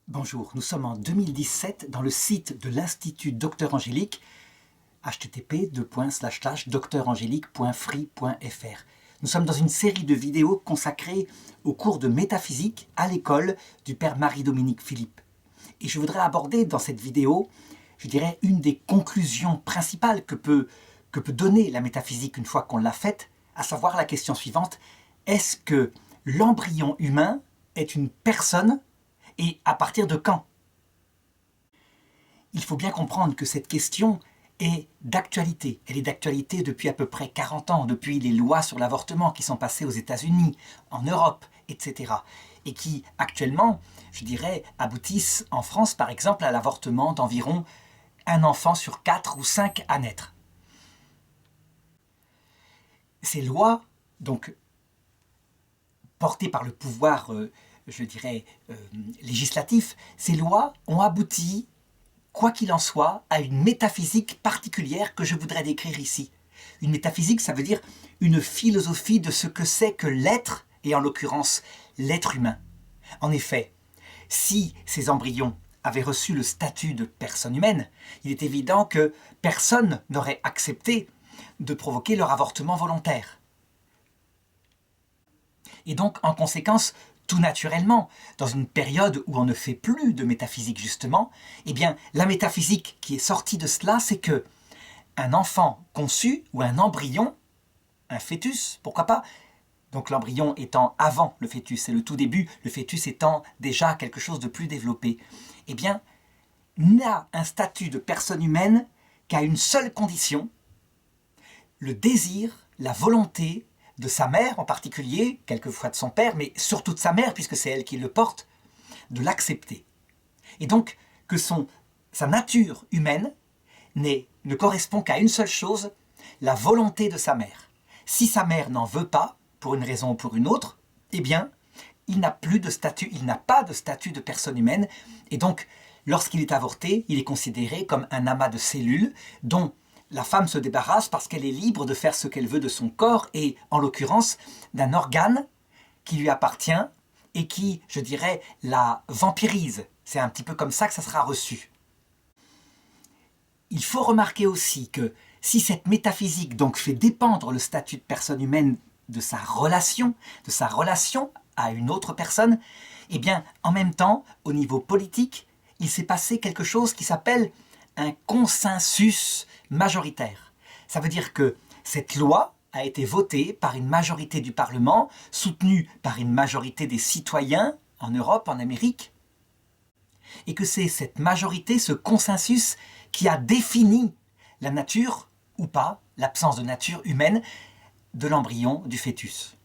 Bonjour, nous sommes en 2017 dans le site de l'Institut Docteur Angélique, http://drangélique.free.fr. Nous sommes dans une série de vidéos consacrées au cours de métaphysique à l'école du père Marie-Dominique Philippe. Et je voudrais aborder dans cette vidéo, je dirais, une des conclusions principales que peut donner la métaphysique une fois qu'on l'a faite, à savoir la question suivante: est-ce que l'embryon humain est une personne? Et à partir de quand? Il faut bien comprendre que cette question est d'actualité. Elle est d'actualité depuis à peu près 40 ans, depuis les lois sur l'avortement qui sont passées aux États-Unis, en Europe, etc. Et qui, actuellement, je dirais, aboutissent en France, par exemple, à l'avortement d'environ un enfant sur 4 ou 5 à naître. Ces lois, donc, portées par le pouvoir je dirais, législatif, ces lois ont abouti, quoi qu'il en soit, à une métaphysique particulière que je voudrais décrire ici. Une métaphysique, ça veut dire une philosophie de ce que c'est que l'être, et en l'occurrence l'être humain. En effet, si ces embryons avaient reçu le statut de personne humaine, il est évident que personne n'aurait accepté de provoquer leur avortement volontaire. Et donc, en conséquence, tout naturellement, dans une période où on ne fait plus de métaphysique justement, eh bien, la métaphysique qui est sortie de cela, c'est que un enfant conçu, ou un embryon, un fœtus, pourquoi pas, donc l'embryon étant avant le fœtus, c'est le tout début, le fœtus étant déjà quelque chose de plus développé, eh bien, n'a un statut de personne humaine qu'à une seule condition: le désir, la volonté de sa mère en particulier, quelquefois de son père, mais surtout de sa mère, puisque c'est elle qui le porte, de l'accepter. Et donc que sa nature humaine ne correspond qu'à une seule chose: la volonté de sa mère. Si sa mère n'en veut pas, pour une raison ou pour une autre, eh bien, il n'a pas de statut de personne humaine, et donc, lorsqu'il est avorté, il est considéré comme un amas de cellules dont la femme se débarrasse parce qu'elle est libre de faire ce qu'elle veut de son corps et, en l'occurrence, d'un organe qui lui appartient et qui, je dirais, la vampirise. C'est un petit peu comme ça que ça sera reçu. Il faut remarquer aussi que si cette métaphysique donc fait dépendre le statut de personne humaine de sa relation à une autre personne, eh bien, en même temps, au niveau politique, il s'est passé quelque chose qui s'appelle un consensus majoritaire. Ça veut dire que cette loi a été votée par une majorité du Parlement, soutenue par une majorité des citoyens en Europe, en Amérique, et que c'est cette majorité, ce consensus, qui a défini la nature, ou pas, l'absence de nature humaine, de l'embryon, du fœtus.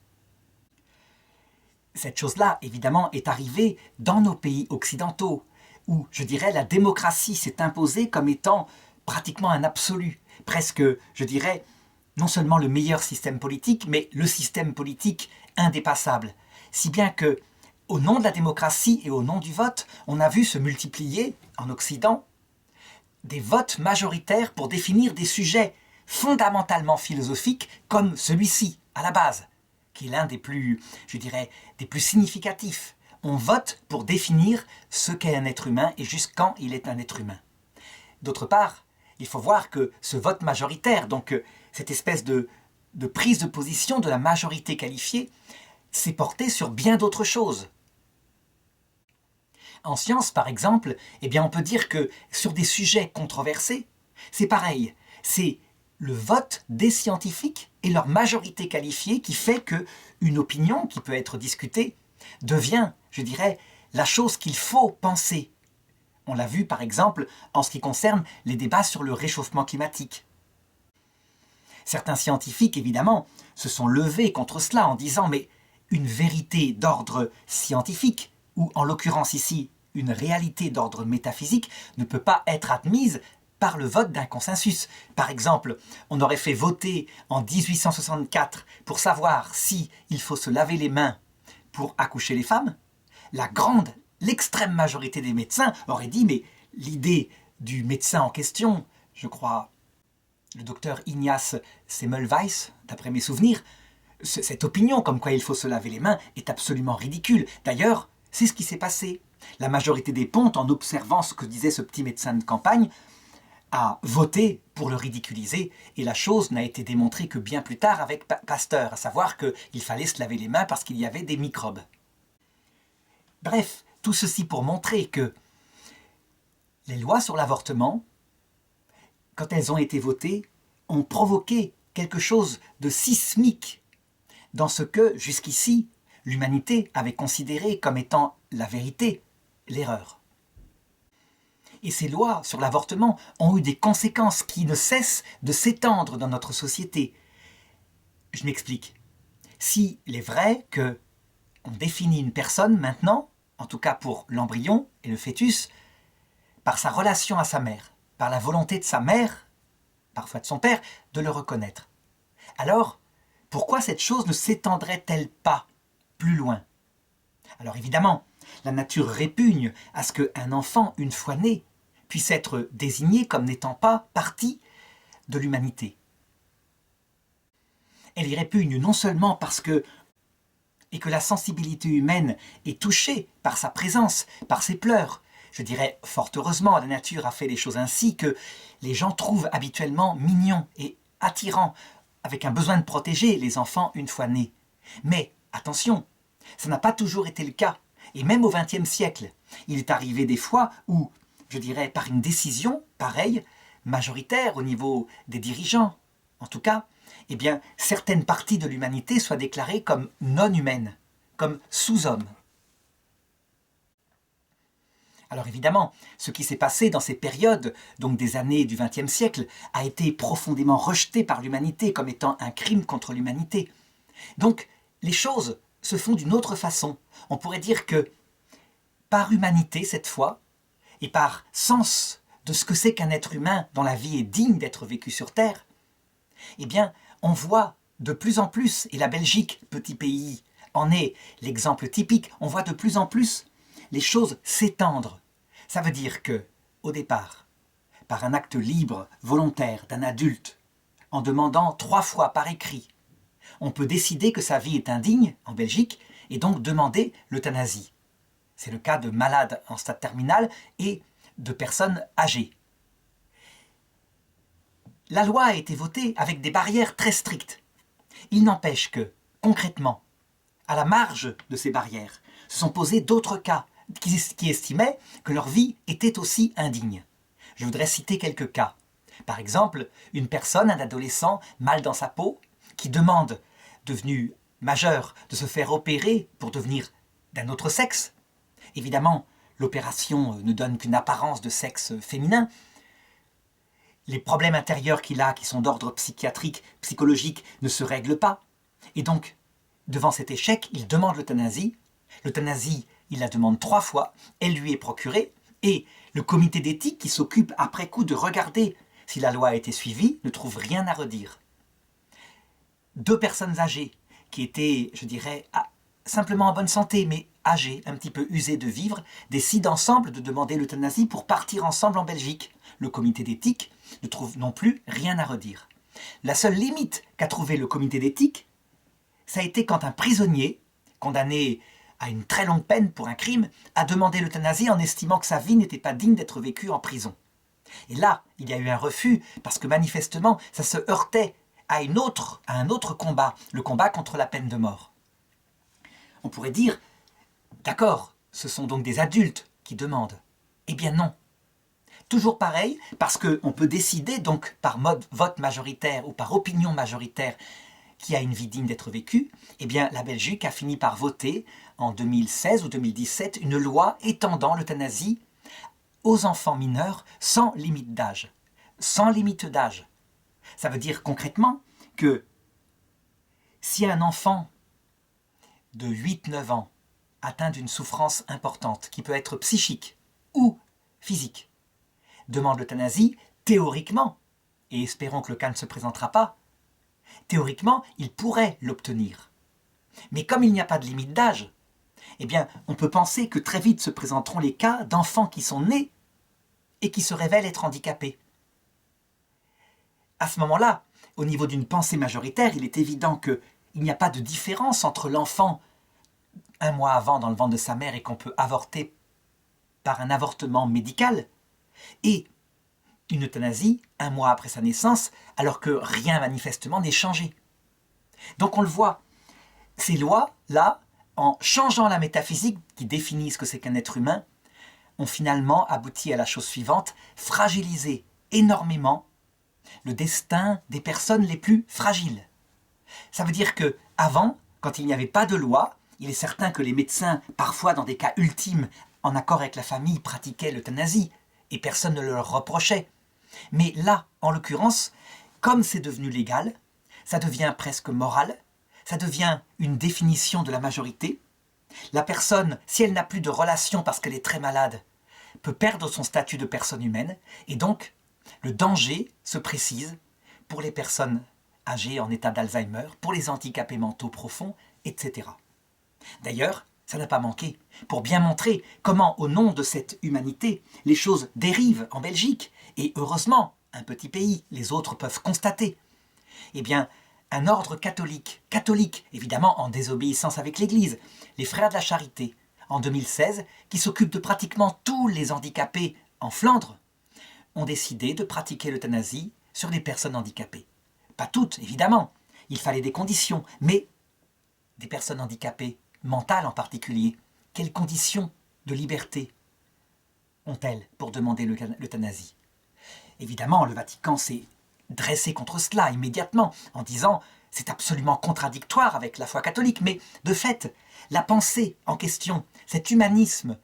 Cette chose-là, évidemment, est arrivée dans nos pays occidentaux, où, je dirais, la démocratie s'est imposée comme étant pratiquement un absolu, presque, je dirais, non seulement le meilleur système politique, mais le système politique indépassable. Si bien que, au nom de la démocratie et au nom du vote, on a vu se multiplier, en Occident, des votes majoritaires pour définir des sujets fondamentalement philosophiques comme celui-ci, à la base, qui est l'un des plus, je dirais, des plus significatifs. On vote pour définir ce qu'est un être humain et jusqu'quand il est un être humain. D'autre part, il faut voir que ce vote majoritaire, donc cette espèce de prise de position de la majorité qualifiée, s'est porté sur bien d'autres choses. En science, par exemple, eh bien, on peut dire que sur des sujets controversés, c'est pareil. C'est le vote des scientifiques et leur majorité qualifiée qui fait qu'une opinion qui peut être discutée devient, je dirais, la chose qu'il faut penser. On l'a vu, par exemple, en ce qui concerne les débats sur le réchauffement climatique. Certains scientifiques, évidemment, se sont levés contre cela en disant « mais une vérité d'ordre scientifique, ou en l'occurrence ici, une réalité d'ordre métaphysique, ne peut pas être admise par le vote d'un consensus. » Par exemple, on aurait fait voter en 1864 pour savoir si il faut se laver les mains pour accoucher les femmes. L'extrême majorité des médecins aurait dit « mais l'idée du médecin en question, je crois, le docteur Ignace Semmelweis, d'après mes souvenirs, cette opinion comme quoi il faut se laver les mains est absolument ridicule. D'ailleurs, c'est ce qui s'est passé. La majorité des pontes, en observant ce que disait ce petit médecin de campagne, a voté pour le ridiculiser, et la chose n'a été démontrée que bien plus tard avec Pasteur, à savoir qu'il fallait se laver les mains parce qu'il y avait des microbes. Bref, tout ceci pour montrer que les lois sur l'avortement, quand elles ont été votées, ont provoqué quelque chose de sismique dans ce que, jusqu'ici, l'humanité avait considéré comme étant la vérité, l'erreur. Et ces lois sur l'avortement ont eu des conséquences qui ne cessent de s'étendre dans notre société. Je m'explique. S'il est vrai qu'on définit une personne maintenant, en tout cas pour l'embryon et le fœtus, par sa relation à sa mère, par la volonté de sa mère, parfois de son père, de le reconnaître. Alors, pourquoi cette chose ne s'étendrait-elle pas plus loin? Alors évidemment, la nature répugne à ce qu'un enfant, une fois né, puisse être désigné comme n'étant pas partie de l'humanité. Elle y répugne non seulement parce que la sensibilité humaine est touchée par sa présence, par ses pleurs. Je dirais, fort heureusement, la nature a fait les choses ainsi que les gens trouvent habituellement mignons et attirants, avec un besoin de protéger les enfants une fois nés. Mais, attention, ça n'a pas toujours été le cas. Et même au XXe siècle, il est arrivé des fois où, je dirais, par une décision pareille, majoritaire au niveau des dirigeants, en tout cas, eh bien, certaines parties de l'humanité soient déclarées comme non humaines, comme sous-hommes. Alors évidemment, ce qui s'est passé dans ces périodes, donc des années du XXe siècle, a été profondément rejeté par l'humanité comme étant un crime contre l'humanité. Donc, les choses se font d'une autre façon. On pourrait dire que, par humanité cette fois, et par sens de ce que c'est qu'un être humain dont la vie est digne d'être vécue sur Terre, eh bien, on voit de plus en plus, et la Belgique, petit pays, en est l'exemple typique, on voit de plus en plus les choses s'étendre. Ça veut dire que, au départ, par un acte libre, volontaire d'un adulte, en demandant 3 fois par écrit, on peut décider que sa vie est indigne en Belgique et donc demander l'euthanasie. C'est le cas de malades en stade terminal et de personnes âgées. La loi a été votée avec des barrières très strictes. Il n'empêche que, concrètement, à la marge de ces barrières, se sont posés d'autres cas qui estimaient que leur vie était aussi indigne. Je voudrais citer quelques cas. Par exemple, une personne, un adolescent, mal dans sa peau, qui demande, devenu majeur, de se faire opérer pour devenir d'un autre sexe. Évidemment, l'opération ne donne qu'une apparence de sexe féminin. Les problèmes intérieurs qu'il a, qui sont d'ordre psychiatrique, psychologique, ne se règlent pas. Et donc, devant cet échec, il demande l'euthanasie. L'euthanasie, il la demande 3 fois, elle lui est procurée, et le comité d'éthique qui s'occupe après coup de regarder si la loi a été suivie ne trouve rien à redire. 2 personnes âgées qui étaient, je dirais, simplement en bonne santé, mais âgées, un petit peu usées de vivre, décident ensemble de demander l'euthanasie pour partir ensemble en Belgique. Le comité d'éthique ne trouve non plus rien à redire. La seule limite qu'a trouvé le comité d'éthique, ça a été quand un prisonnier, condamné à une très longue peine pour un crime, a demandé l'euthanasie en estimant que sa vie n'était pas digne d'être vécue en prison. Et là, il y a eu un refus, parce que manifestement, ça se heurtait à un autre combat, le combat contre la peine de mort. On pourrait dire, d'accord, ce sont donc des adultes qui demandent. Eh bien non. Toujours pareil, parce qu'on peut décider donc par vote majoritaire ou par opinion majoritaire qui a une vie digne d'être vécue, eh bien la Belgique a fini par voter en 2016 ou 2017 une loi étendant l'euthanasie aux enfants mineurs sans limite d'âge. Sans limite d'âge. Ça veut dire concrètement que si un enfant de 8-9 ans atteint d'une souffrance importante, qui peut être psychique ou physique, demande l'euthanasie, théoriquement, et espérons que le cas ne se présentera pas, théoriquement, il pourrait l'obtenir. Mais comme il n'y a pas de limite d'âge, eh bien, on peut penser que très vite se présenteront les cas d'enfants qui sont nés et qui se révèlent être handicapés. À ce moment-là, au niveau d'une pensée majoritaire, il est évident qu'il n'y a pas de différence entre l'enfant 1 mois avant dans le ventre de sa mère et qu'on peut avorter par un avortement médical et une euthanasie 1 mois après sa naissance, alors que rien manifestement n'est changé. Donc on le voit, ces lois-là, en changeant la métaphysique qui définit ce que c'est qu'un être humain, ont finalement abouti à la chose suivante, fragiliser énormément le destin des personnes les plus fragiles. Ça veut dire que avant, quand il n'y avait pas de loi, il est certain que les médecins, parfois dans des cas ultimes, en accord avec la famille, pratiquaient l'euthanasie, et personne ne le leur reprochait. Mais là, en l'occurrence, comme c'est devenu légal, ça devient presque moral, ça devient une définition de la majorité. La personne, si elle n'a plus de relation parce qu'elle est très malade, peut perdre son statut de personne humaine, et donc le danger se précise pour les personnes âgées en état d'Alzheimer, pour les handicapés mentaux profonds, etc. D'ailleurs, ça n'a pas manqué, pour bien montrer comment, au nom de cette humanité, les choses dérivent en Belgique, et heureusement, un petit pays, les autres peuvent constater. Eh bien, un ordre catholique, évidemment en désobéissance avec l'Église, les Frères de la Charité, en 2016, qui s'occupent de pratiquement tous les handicapés en Flandre, ont décidé de pratiquer l'euthanasie sur les personnes handicapées. Pas toutes, évidemment, il fallait des conditions, mais des personnes handicapées, mentales en particulier, quelles conditions de liberté ont-elles pour demander l'euthanasie? Évidemment, le Vatican s'est dressé contre cela immédiatement, en disant « c'est absolument contradictoire avec la foi catholique », mais de fait, la pensée en question, cet humanisme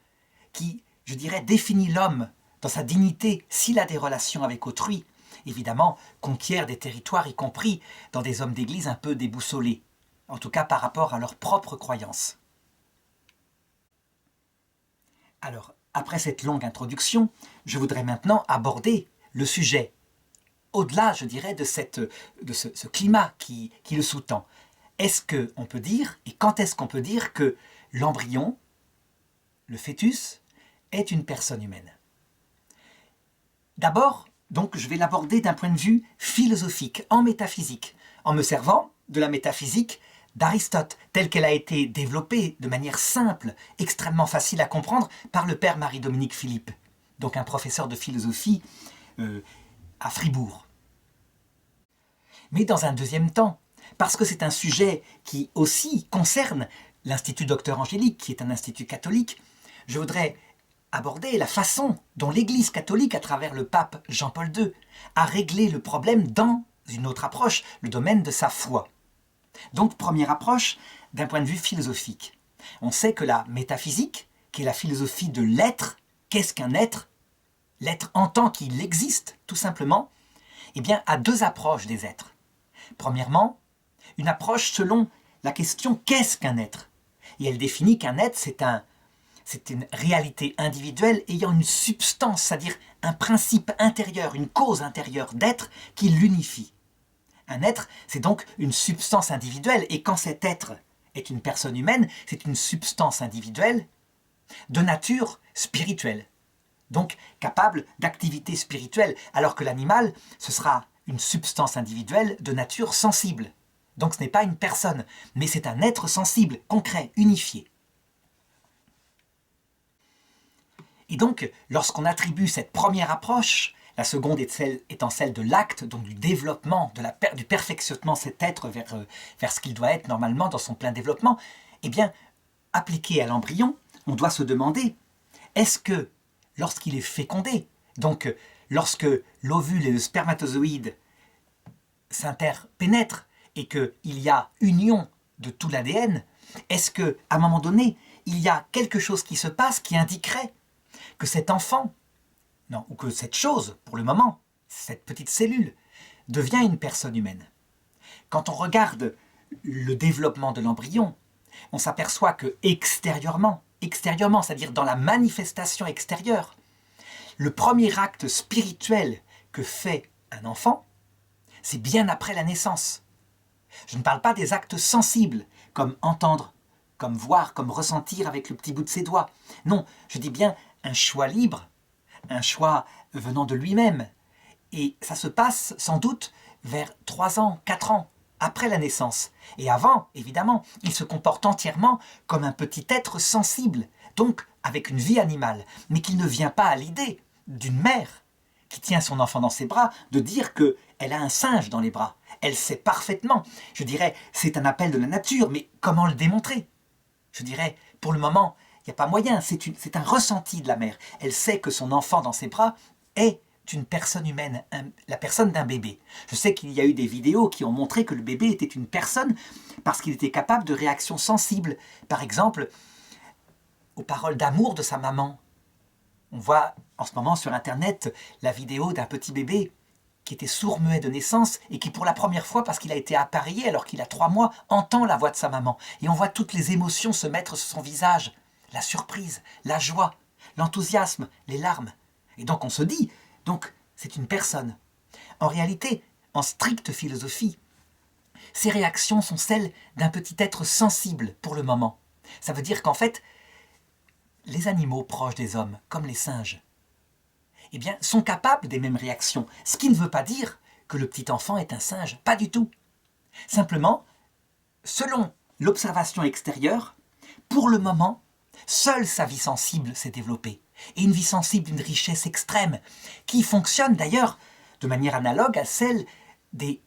qui, je dirais, définit l'homme dans sa dignité s'il a des relations avec autrui, évidemment, conquiert des territoires, y compris dans des hommes d'église un peu déboussolés, en tout cas par rapport à leurs propres croyances. Alors, après cette longue introduction, je voudrais maintenant aborder le sujet, au-delà, je dirais, de ce climat qui le sous-tend. Est-ce qu'on peut dire, et quand est-ce qu'on peut dire que l'embryon, le fœtus, est une personne humaine? D'abord, donc, je vais l'aborder d'un point de vue philosophique, en métaphysique, en me servant de la métaphysique d'Aristote, telle qu'elle a été développée de manière simple, extrêmement facile à comprendre par le père Marie-Dominique Philippe, donc un professeur de philosophie à Fribourg. Mais dans un deuxième temps, parce que c'est un sujet qui aussi concerne l'Institut Docteur Angélique, qui est un institut catholique, je voudrais aborder la façon dont l'Église catholique, à travers le pape Jean-Paul II, a réglé le problème dans une autre approche, le domaine de sa foi. Donc, première approche, d'un point de vue philosophique. On sait que la métaphysique, qui est la philosophie de l'être, qu'est-ce qu'un être? L'être en tant qu'il existe, tout simplement, eh bien, a deux approches des êtres. Premièrement, une approche selon la question « qu'est-ce qu'un être ?» Et elle définit qu'un être, c'est une réalité individuelle ayant une substance, c'est-à-dire un principe intérieur, une cause intérieure d'être qui l'unifie. Un être, c'est donc une substance individuelle, et quand cet être est une personne humaine, c'est une substance individuelle de nature spirituelle, donc capable d'activité spirituelle, alors que l'animal, ce sera une substance individuelle de nature sensible. Donc ce n'est pas une personne, mais c'est un être sensible, concret, unifié. Et donc, lorsqu'on attribue cette première approche, la seconde étant celle de l'acte, donc du développement, du perfectionnement de cet être vers ce qu'il doit être normalement dans son plein développement, eh bien, appliqué à l'embryon, on doit se demander, est-ce que, lorsqu'il est fécondé, donc lorsque l'ovule et le spermatozoïde s'interpénètrent et qu'il y a union de tout l'ADN, est-ce qu'à un moment donné, il y a quelque chose qui se passe qui indiquerait que cet enfant, non, ou que cette chose, pour le moment, cette petite cellule, devient une personne humaine? Quand on regarde le développement de l'embryon, on s'aperçoit que extérieurement, c'est-à-dire dans la manifestation extérieure, le premier acte spirituel que fait un enfant, c'est bien après la naissance. Je ne parle pas des actes sensibles, comme entendre, comme voir, comme ressentir avec le petit bout de ses doigts. Non, je dis bien un choix libre, un choix venant de lui-même. Et ça se passe sans doute vers 3 ans, 4 ans, après la naissance. Et avant, évidemment, il se comporte entièrement comme un petit être sensible, donc avec une vie animale, mais qu'il ne vient pas à l'idée d'une mère qui tient son enfant dans ses bras de dire qu'elle a un singe dans les bras. Elle sait parfaitement. Je dirais, c'est un appel de la nature, mais comment le démontrer? Je dirais, pour le moment, il n'y a pas moyen, c'est un ressenti de la mère. Elle sait que son enfant dans ses bras est une personne humaine, la personne d'un bébé. Je sais qu'il y a eu des vidéos qui ont montré que le bébé était une personne parce qu'il était capable de réactions sensibles. Par exemple, aux paroles d'amour de sa maman. On voit en ce moment sur Internet la vidéo d'un petit bébé qui était sourd-muet de naissance et qui pour la première fois, parce qu'il a été appareillé alors qu'il a 3 mois, entend la voix de sa maman. Et on voit toutes les émotions se mettre sur son visage. La surprise, la joie, l'enthousiasme, les larmes. Et donc on se dit, donc c'est une personne. En réalité, en stricte philosophie, ces réactions sont celles d'un petit être sensible pour le moment. Ça veut dire qu'en fait, les animaux proches des hommes, comme les singes, eh bien, sont capables des mêmes réactions. Ce qui ne veut pas dire que le petit enfant est un singe, pas du tout. Simplement, selon l'observation extérieure, pour le moment, seule sa vie sensible s'est développée. Et une vie sensible d'une richesse extrême, qui fonctionne d'ailleurs de manière analogue à celle des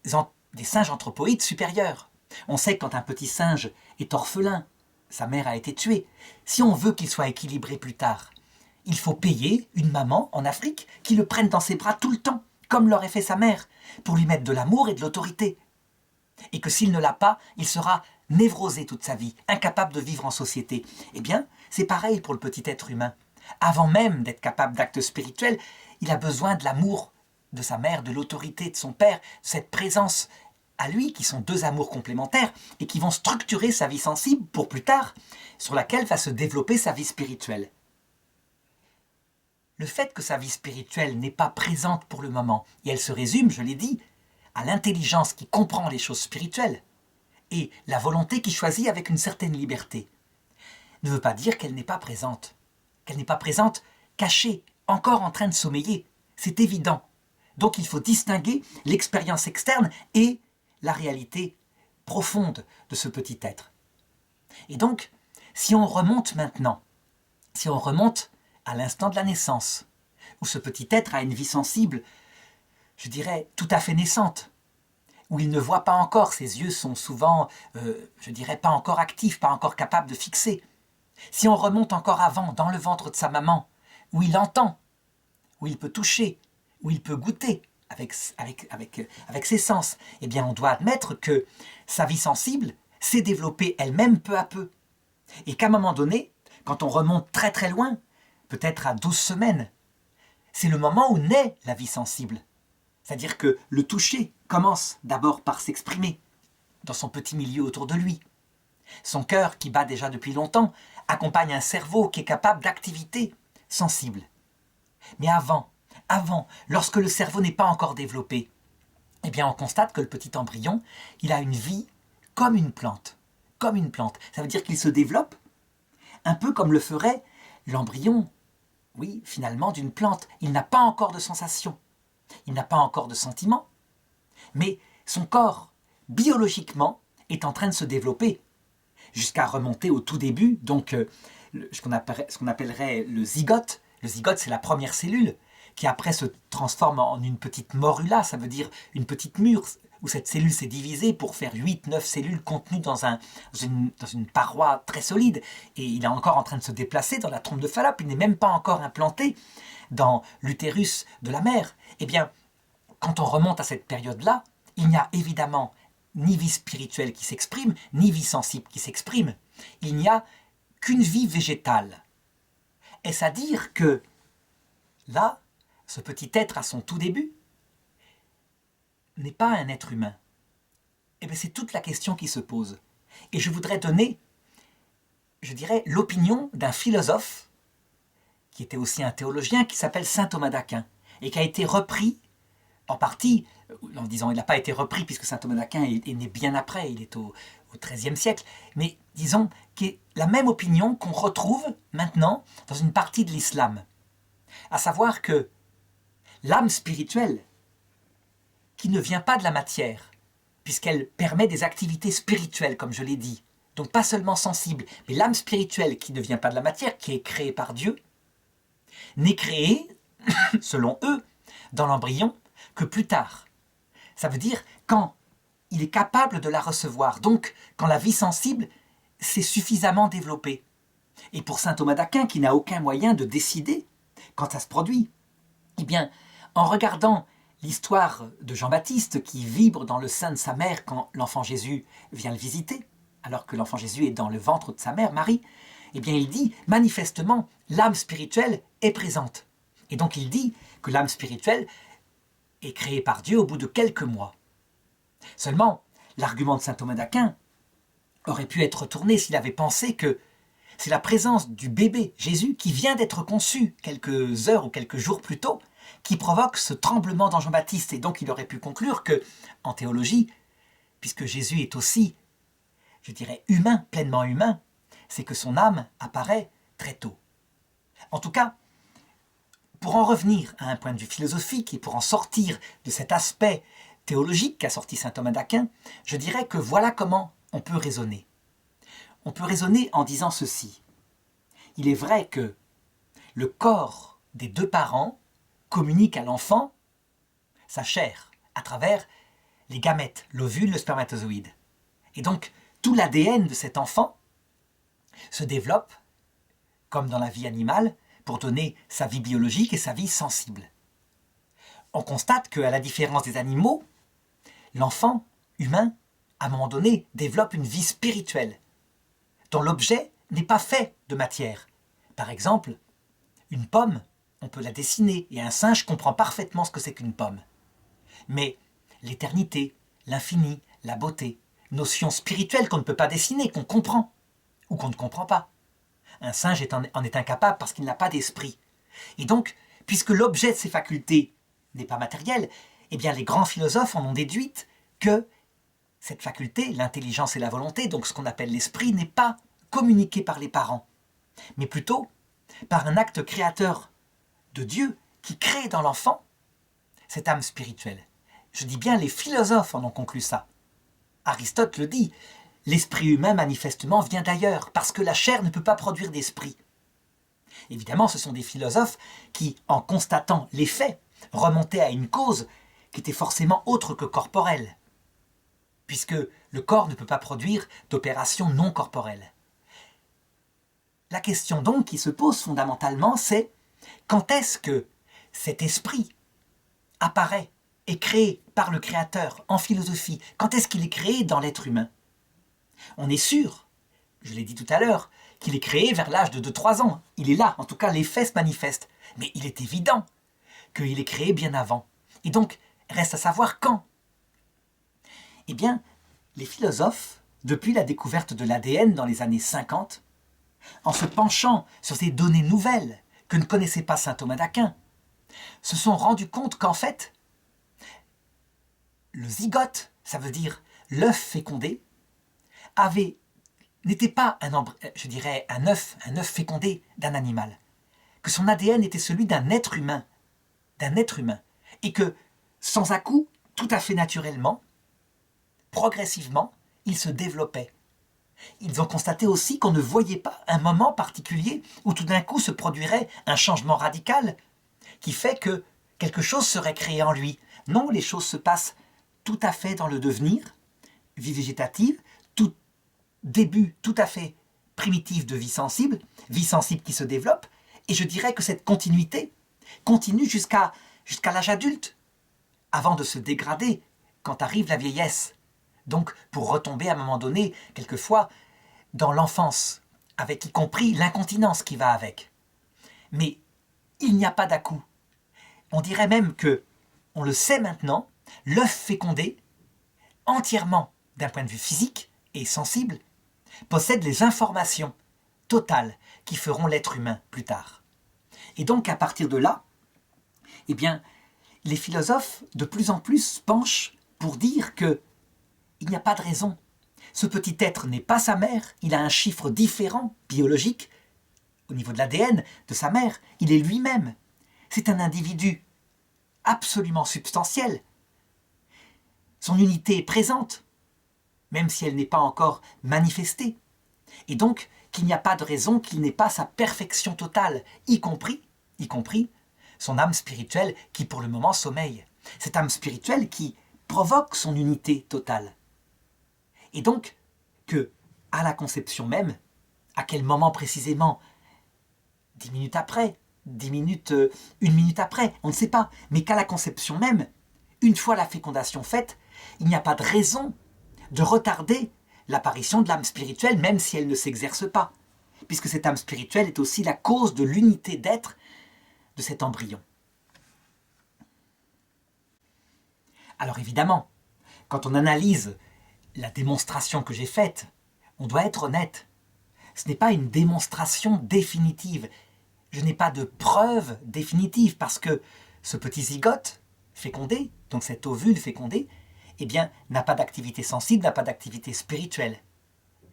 singes anthropoïdes supérieurs. On sait que quand un petit singe est orphelin, sa mère a été tuée. Si on veut qu'il soit équilibré plus tard, il faut payer une maman en Afrique qui le prenne dans ses bras tout le temps, comme l'aurait fait sa mère, pour lui mettre de l'amour et de l'autorité. Et que s'il ne l'a pas, il sera névrosé toute sa vie, incapable de vivre en société. Eh bien, c'est pareil pour le petit être humain. Avant même d'être capable d'actes spirituels, il a besoin de l'amour de sa mère, de l'autorité de son père, de cette présence à lui, qui sont deux amours complémentaires et qui vont structurer sa vie sensible pour plus tard, sur laquelle va se développer sa vie spirituelle. Le fait que sa vie spirituelle n'est pas présente pour le moment, et elle se résume, je l'ai dit, à l'intelligence qui comprend les choses spirituelles et la volonté qui choisit avec une certaine liberté, ne veut pas dire qu'elle n'est pas présente. Qu'elle n'est pas présente, cachée, encore en train de sommeiller. C'est évident. Donc il faut distinguer l'expérience externe et la réalité profonde de ce petit être. Et donc, si on remonte maintenant, si on remonte à l'instant de la naissance, où ce petit être a une vie sensible, je dirais, tout à fait naissante, où il ne voit pas encore, ses yeux sont souvent, je dirais, pas encore actifs, pas encore capables de fixer. Si on remonte encore avant, dans le ventre de sa maman, où il entend, où il peut toucher, où il peut goûter avec ses sens, eh bien on doit admettre que sa vie sensible s'est développée elle-même peu à peu. Et qu'à un moment donné, quand on remonte très très loin, peut-être à 12 semaines, c'est le moment où naît la vie sensible. C'est-à-dire que le toucher commence d'abord par s'exprimer dans son petit milieu autour de lui. Son cœur, qui bat déjà depuis longtemps, accompagne un cerveau qui est capable d'activité sensible. Mais avant, lorsque le cerveau n'est pas encore développé, eh bien on constate que le petit embryon, il a une vie comme une plante. Comme une plante. Ça veut dire qu'il se développe un peu comme le ferait l'embryon, oui, finalement, d'une plante. Il n'a pas encore de sensation. Il n'a pas encore de sentiment. Mais son corps, biologiquement, est en train de se développer jusqu'à remonter au tout début, donc ce qu'on appellerait le zygote. Le zygote, c'est la première cellule qui après se transforme en une petite morula, ça veut dire une petite mûre, où cette cellule s'est divisée pour faire 8-9 cellules contenues dans une paroi très solide. Et il est encore en train de se déplacer dans la trompe de Fallope, il n'est même pas encore implanté dans l'utérus de la mère. Eh bien, quand on remonte à cette période-là, il n'y a évidemment ni vie spirituelle qui s'exprime, ni vie sensible qui s'exprime. Il n'y a qu'une vie végétale. Est-ce à dire que, là, ce petit être à son tout début n'est pas un être humain? Eh bien, c'est toute la question qui se pose. Et je voudrais donner, je dirais, l'opinion d'un philosophe, qui était aussi un théologien, qui s'appelle saint Thomas d'Aquin, et qui a été repris, en partie, en disant il n'a pas été repris puisque saint Thomas d'Aquin est né bien après, il est au XIIIe siècle, mais disons qui est la même opinion qu'on retrouve maintenant dans une partie de l'islam. À savoir que l'âme spirituelle, qui ne vient pas de la matière, puisqu'elle permet des activités spirituelles, comme je l'ai dit, donc pas seulement sensible, mais l'âme spirituelle qui ne vient pas de la matière, qui est créée par Dieu, n'est créée, selon eux, dans l'embryon, que plus tard. Ça veut dire quand il est capable de la recevoir, donc quand la vie sensible s'est suffisamment développée. Et pour saint Thomas d'Aquin, qui n'a aucun moyen de décider quand ça se produit, eh bien, en regardant l'histoire de Jean-Baptiste qui vibre dans le sein de sa mère quand l'enfant Jésus vient le visiter, alors que l'enfant Jésus est dans le ventre de sa mère, Marie, eh bien il dit, manifestement, l'âme spirituelle est présente. Et donc il dit que l'âme spirituelle est créée par Dieu au bout de quelques mois. Seulement, l'argument de saint Thomas d'Aquin aurait pu être retourné s'il avait pensé que c'est la présence du bébé Jésus qui vient d'être conçu quelques heures ou quelques jours plus tôt qui provoque ce tremblement dans Jean-Baptiste. Et donc il aurait pu conclure que, en théologie, puisque Jésus est aussi, je dirais, humain, pleinement humain, c'est que son âme apparaît très tôt. En tout cas, pour en revenir à un point de vue philosophique et pour en sortir de cet aspect théologique qu'a sorti saint Thomas d'Aquin, je dirais que voilà comment on peut raisonner. On peut raisonner en disant ceci. Il est vrai que le corps des deux parents communique à l'enfant sa chair à travers les gamètes, l'ovule, le spermatozoïde. Et donc, tout l'ADN de cet enfant se développe, comme dans la vie animale, pour donner sa vie biologique et sa vie sensible. On constate qu'à la différence des animaux, l'enfant humain, à un moment donné, développe une vie spirituelle, dont l'objet n'est pas fait de matière. Par exemple, une pomme, on peut la dessiner, et un singe comprend parfaitement ce que c'est qu'une pomme. Mais l'éternité, l'infini, la beauté, notions spirituelles qu'on ne peut pas dessiner, qu'on comprend, ou qu'on ne comprend pas. Un singe en est incapable parce qu'il n'a pas d'esprit. Et donc, puisque l'objet de ses facultés n'est pas matériel, eh bien les grands philosophes en ont déduit que cette faculté, l'intelligence et la volonté, donc ce qu'on appelle l'esprit, n'est pas communiquée par les parents, mais plutôt par un acte créateur de Dieu qui crée dans l'enfant cette âme spirituelle. Je dis bien, les philosophes en ont conclu ça. Aristote le dit, l'esprit humain manifestement vient d'ailleurs, parce que la chair ne peut pas produire d'esprit. Évidemment, ce sont des philosophes qui, en constatant les faits, remontaient à une cause qui était forcément autre que corporelle, puisque le corps ne peut pas produire d'opérations non corporelles. La question donc qui se pose fondamentalement, c'est quand est-ce que cet esprit apparaît, est créé par le Créateur en philosophie? Quand est-ce qu'il est créé dans l'être humain? On est sûr, je l'ai dit tout à l'heure, qu'il est créé vers l'âge de 2-3 ans. Il est là, en tout cas l'effet se manifeste. Mais il est évident qu'il est créé bien avant. Et donc, reste à savoir quand. Eh bien, les philosophes, depuis la découverte de l'ADN dans les années 50, en se penchant sur ces données nouvelles que ne connaissait pas saint Thomas d'Aquin, se sont rendus compte qu'en fait, le zygote, ça veut dire l'œuf fécondé, n'était pas un œuf fécondé d'un animal, que son ADN était celui d'un être humain, et que sans à-coup, tout à fait naturellement, progressivement, il se développait. Ils ont constaté aussi qu'on ne voyait pas un moment particulier où tout d'un coup se produirait un changement radical qui fait que quelque chose serait créé en lui. Non, les choses se passent tout à fait dans le devenir, vie végétative, tout début tout à fait primitif de vie sensible qui se développe, et je dirais que cette continuité continue jusqu'à l'âge adulte, avant de se dégrader quand arrive la vieillesse. Donc, pour retomber à un moment donné, quelquefois, dans l'enfance, avec y compris l'incontinence qui va avec. Mais il n'y a pas d'à-coup. On dirait même que, on le sait maintenant, l'œuf fécondé, entièrement d'un point de vue physique et sensible, possède les informations totales qui feront l'être humain plus tard. Et donc, à partir de là, eh bien, les philosophes, de plus en plus, se penchent pour dire que il n'y a pas de raison. Ce petit être n'est pas sa mère, il a un chiffre différent, biologique, au niveau de l'ADN de sa mère, il est lui-même. C'est un individu absolument substantiel. Son unité est présente, même si elle n'est pas encore manifestée. Et donc qu'il n'y a pas de raison qu'il n'ait pas sa perfection totale, y compris son âme spirituelle qui pour le moment sommeille. Cette âme spirituelle qui provoque son unité totale. Et donc que, à la conception même, à quel moment précisément, 10 minutes après, 10 minutes, 1 minute après, on ne sait pas, mais qu'à la conception même, une fois la fécondation faite, il n'y a pas de raison de retarder l'apparition de l'âme spirituelle, même si elle ne s'exerce pas, puisque cette âme spirituelle est aussi la cause de l'unité d'être de cet embryon. Alors évidemment, quand on analyse la démonstration que j'ai faite, on doit être honnête. Ce n'est pas une démonstration définitive. Je n'ai pas de preuve définitive parce que ce petit zygote fécondé, donc cet ovule fécondé, eh bien, n'a pas d'activité sensible, n'a pas d'activité spirituelle.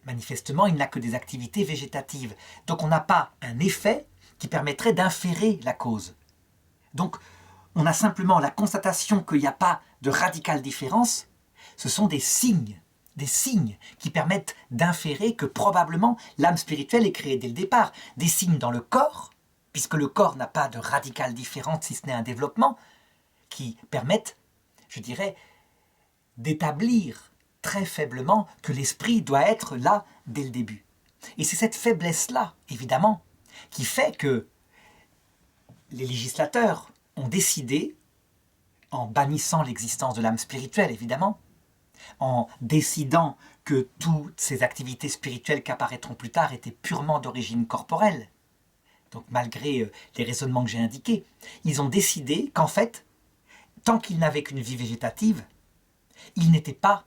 Manifestement, il n'a que des activités végétatives. Donc on n'a pas un effet qui permettrait d'inférer la cause. Donc on a simplement la constatation qu'il n'y a pas de radicale différence. Ce sont des signes qui permettent d'inférer que probablement l'âme spirituelle est créée dès le départ. Des signes dans le corps, puisque le corps n'a pas de radicale différente si ce n'est un développement, qui permettent, je dirais, d'établir très faiblement que l'esprit doit être là dès le début. Et c'est cette faiblesse-là, évidemment, qui fait que les législateurs ont décidé, en bannissant l'existence de l'âme spirituelle, évidemment, en décidant que toutes ces activités spirituelles qui apparaîtront plus tard étaient purement d'origine corporelle, donc malgré les raisonnements que j'ai indiqués, ils ont décidé qu'en fait, tant qu'il n'avait qu'une vie végétative, il n'était pas,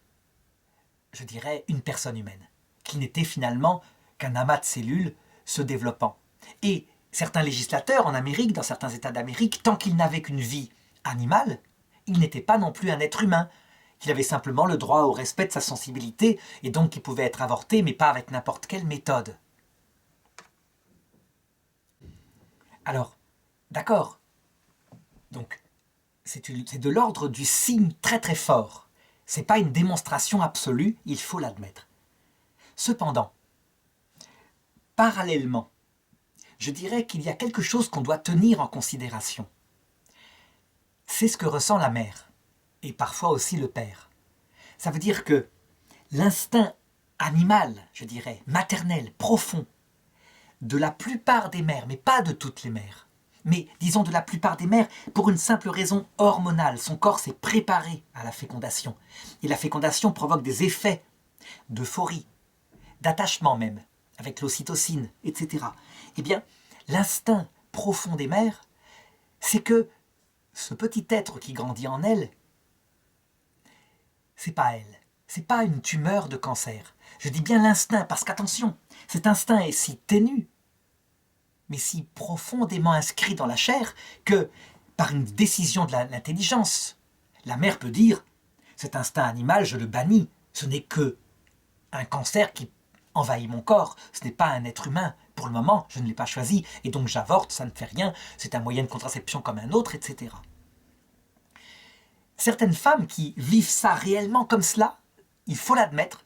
je dirais, une personne humaine, qu'il n'était finalement qu'un amas de cellules se développant. Et certains législateurs en Amérique, dans certains États d'Amérique, tant qu'il n'avait qu'une vie animale, il n'était pas non plus un être humain, qu'il avait simplement le droit au respect de sa sensibilité, et donc qu'il pouvait être avorté, mais pas avec n'importe quelle méthode. Alors, d'accord, donc c'est de l'ordre du signe très très fort. Ce n'est pas une démonstration absolue, il faut l'admettre. Cependant, parallèlement, je dirais qu'il y a quelque chose qu'on doit tenir en considération. C'est ce que ressent la mère, et parfois aussi le père. Ça veut dire que l'instinct animal, je dirais, maternel, profond, de la plupart des mères, mais pas de toutes les mères, mais disons de la plupart des mères, pour une simple raison hormonale. Son corps s'est préparé à la fécondation. Et la fécondation provoque des effets d'euphorie, d'attachement même, avec l'ocytocine, etc. Eh bien, l'instinct profond des mères, c'est que ce petit être qui grandit en elle, c'est pas elle. C'est pas une tumeur de cancer. Je dis bien l'instinct, parce qu'attention, cet instinct est si ténu, mais si profondément inscrit dans la chair, que par une décision de l'intelligence, la mère peut dire « cet instinct animal, je le bannis, ce n'est que un cancer qui envahit mon corps, ce n'est pas un être humain, pour le moment, je ne l'ai pas choisi, et donc j'avorte, ça ne fait rien, c'est un moyen de contraception comme un autre, etc. » Certaines femmes qui vivent ça réellement comme cela, il faut l'admettre,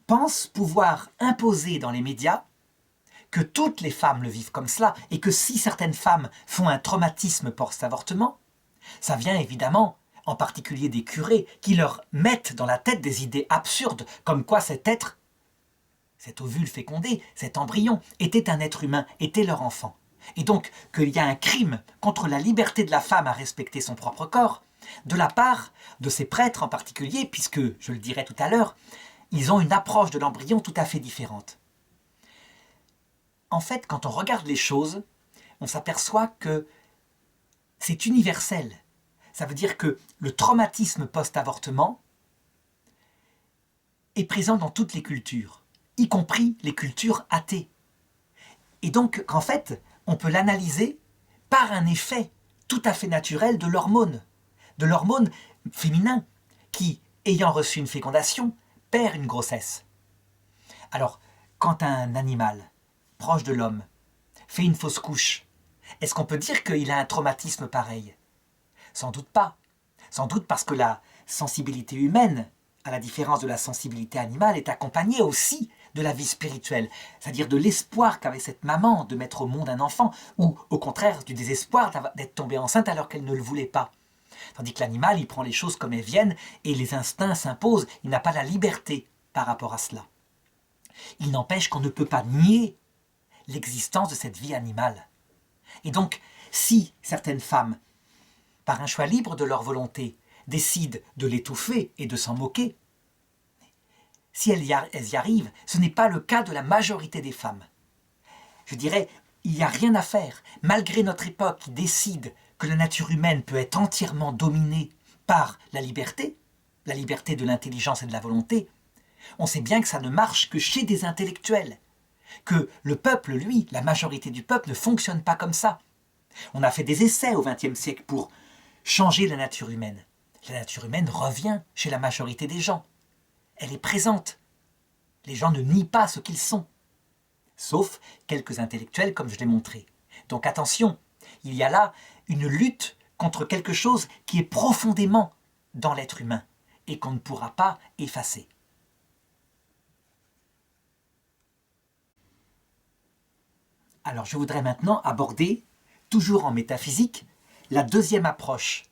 pensent pouvoir imposer dans les médias que toutes les femmes le vivent comme cela, et que si certaines femmes font un traumatisme post-avortement, ça vient évidemment, en particulier des curés, qui leur mettent dans la tête des idées absurdes, comme quoi cet être, cet ovule fécondé, cet embryon, était un être humain, était leur enfant. Et donc qu'il y a un crime contre la liberté de la femme à respecter son propre corps, de la part de ces prêtres en particulier, puisque, je le dirai tout à l'heure, ils ont une approche de l'embryon tout à fait différente. En fait, quand on regarde les choses, on s'aperçoit que c'est universel. Ça veut dire que le traumatisme post-avortement est présent dans toutes les cultures, y compris les cultures athées. Et donc, en fait, on peut l'analyser par un effet tout à fait naturel de l'hormone féminin, qui, ayant reçu une fécondation, perd une grossesse. Alors, quand un animal proche de l'homme fait une fausse couche, est-ce qu'on peut dire qu'il a un traumatisme pareil? Sans doute pas. Sans doute parce que la sensibilité humaine, à la différence de la sensibilité animale, est accompagnée aussi de la vie spirituelle, c'est-à-dire de l'espoir qu'avait cette maman de mettre au monde un enfant, ou au contraire du désespoir d'être tombée enceinte alors qu'elle ne le voulait pas. Tandis que l'animal, il prend les choses comme elles viennent et les instincts s'imposent, il n'a pas la liberté par rapport à cela. Il n'empêche qu'on ne peut pas nier l'existence de cette vie animale. Et donc, si certaines femmes, par un choix libre de leur volonté, décident de l'étouffer et de s'en moquer, si elles y arrivent, ce n'est pas le cas de la majorité des femmes. Je dirais, il n'y a rien à faire, malgré notre époque qui décide que la nature humaine peut être entièrement dominée par la liberté de l'intelligence et de la volonté. On sait bien que ça ne marche que chez des intellectuels, que le peuple, lui, la majorité du peuple, ne fonctionne pas comme ça. On a fait des essais au XXe siècle pour changer la nature humaine. La nature humaine revient chez la majorité des gens. Elle est présente. Les gens ne nient pas ce qu'ils sont. Sauf quelques intellectuels, comme je l'ai montré. Donc attention, il y a là une lutte contre quelque chose qui est profondément dans l'être humain et qu'on ne pourra pas effacer. Alors je voudrais maintenant aborder, toujours en métaphysique, la deuxième approche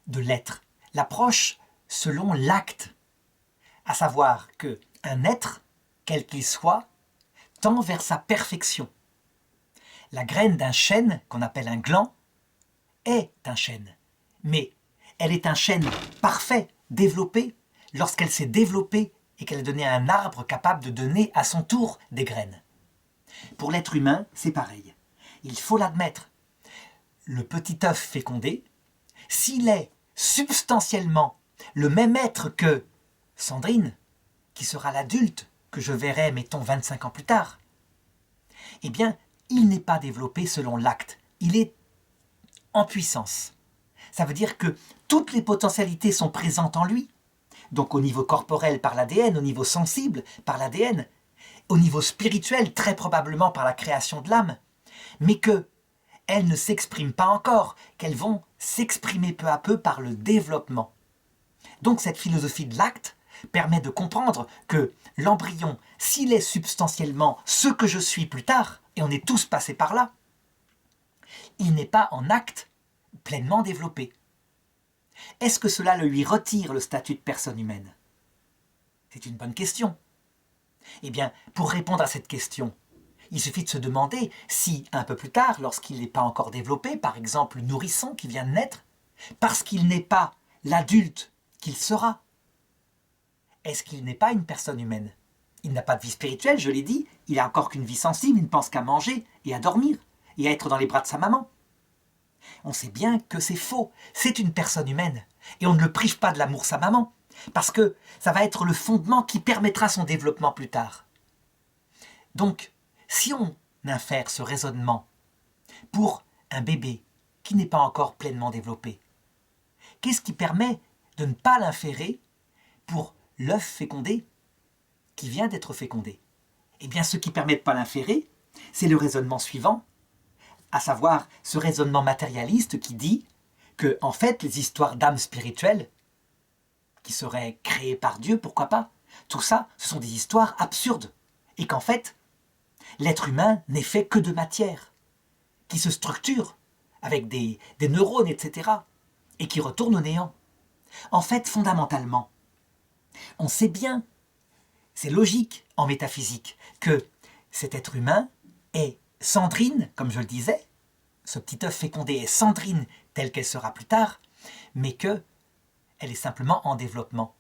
de l'être, l'approche selon l'acte, à savoir qu'un être, quel qu'il soit, tend vers sa perfection. La graine d'un chêne, qu'on appelle un gland, est un chêne, mais elle est un chêne parfait, développé, lorsqu'elle s'est développée et qu'elle a donné un arbre capable de donner à son tour des graines. Pour l'être humain, c'est pareil. Il faut l'admettre. Le petit œuf fécondé, s'il est substantiellement le même être que Sandrine, qui sera l'adulte que je verrai, mettons, 25 ans plus tard, eh bien, il n'est pas développé selon l'acte. Il est en puissance. Ça veut dire que toutes les potentialités sont présentes en lui, donc au niveau corporel par l'ADN, au niveau sensible par l'ADN, au niveau spirituel très probablement par la création de l'âme, mais qu'elles ne s'expriment pas encore, qu'elles vont s'exprimer peu à peu par le développement. Donc cette philosophie de l'acte permet de comprendre que l'embryon, s'il est substantiellement ce que je suis plus tard, et on est tous passés par là, il n'est pas en acte pleinement développé. Est-ce que cela lui retire le statut de personne humaine? C'est une bonne question. Eh bien, pour répondre à cette question, il suffit de se demander si, un peu plus tard, lorsqu'il n'est pas encore développé, par exemple le nourrisson qui vient de naître, parce qu'il n'est pas l'adulte qu'il sera, est-ce qu'il n'est pas une personne humaine? Il n'a pas de vie spirituelle, je l'ai dit, il n'a encore qu'une vie sensible, il ne pense qu'à manger et à dormir, et à être dans les bras de sa maman. On sait bien que c'est faux, c'est une personne humaine, et on ne le prive pas de l'amour de sa maman, parce que ça va être le fondement qui permettra son développement plus tard. Donc, si on infère ce raisonnement pour un bébé qui n'est pas encore pleinement développé, qu'est-ce qui permet de ne pas l'inférer pour l'œuf fécondé qui vient d'être fécondé? Eh bien, ce qui permet de ne pas l'inférer, c'est le raisonnement suivant, à savoir ce raisonnement matérialiste qui dit que, en fait, les histoires d'âmes spirituelles, qui seraient créées par Dieu, pourquoi pas, tout ça, ce sont des histoires absurdes, et qu'en fait, l'être humain n'est fait que de matière, qui se structure avec des neurones, etc., et qui retourne au néant. En fait, fondamentalement, on sait bien, c'est logique en métaphysique, que cet être humain est Sandrine, comme je le disais, ce petit œuf fécondé est Sandrine telle qu'elle sera plus tard, mais qu'elle est simplement en développement.